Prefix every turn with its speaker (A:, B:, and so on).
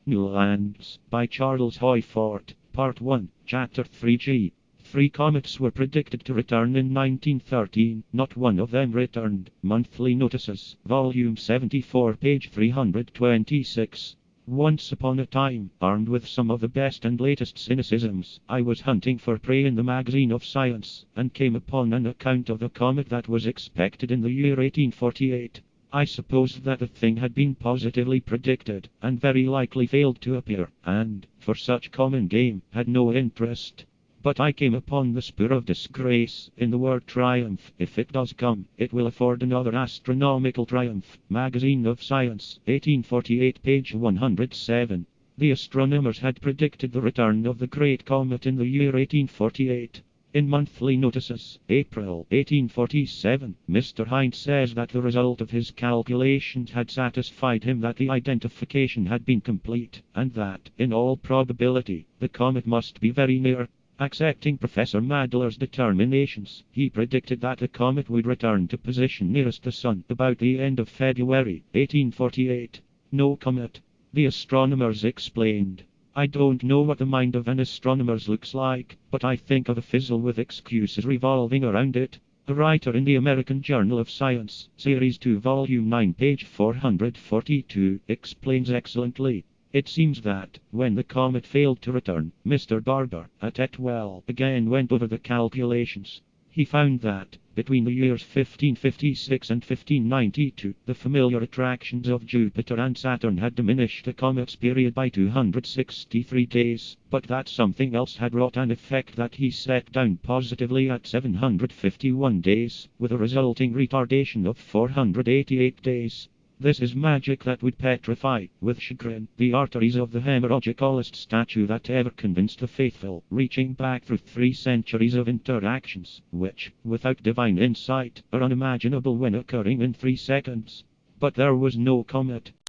A: New Lands, by Charles Hoyfort, Part 1, Chapter 3G. 3 comets were predicted to return in 1913, not one of them returned. Monthly Notices, Volume 74, page 326. Once upon a time, armed with some of the best and latest cynicisms, I was hunting for prey in the magazine of science, and came upon an account of the comet that was expected in the year 1848. I supposed that the thing had been positively predicted, and very likely failed to appear, and, for such common game, had no interest. But I came upon the spur of disgrace in the word triumph. If it does come, it will afford another astronomical triumph. Magazine of Science, 1848, page 107. The astronomers had predicted the return of the great comet in the year 1848. In Monthly Notices, April 1847, Mr. Hind says that the result of his calculations had satisfied him that the identification had been complete, and that, in all probability, the comet must be very near. Accepting Professor Madler's determinations, he predicted that the comet would return to position nearest the Sun about the end of February 1848. No comet. The astronomers explained. I don't know what the mind of an astronomer looks like, but I think of a fizzle with excuses revolving around it. A writer in the American Journal of Science, Series 2, Volume 9, page 442, explains excellently. It seems that, when the comet failed to return, Mr. Barber, at Etwell, again went over the calculations. He found that, between the years 1556 and 1592, the familiar attractions of Jupiter and Saturn had diminished the comet's period by 263 days, but that something else had wrought an effect that he set down positively at 751 days, with a resulting retardation of 488 days. This is magic that would petrify, with chagrin, the arteries of the hemorrhagicalest statue that ever convinced the faithful, reaching back through 3 centuries of interactions, which, without divine insight, are unimaginable when occurring in 3 seconds. But there was no comet.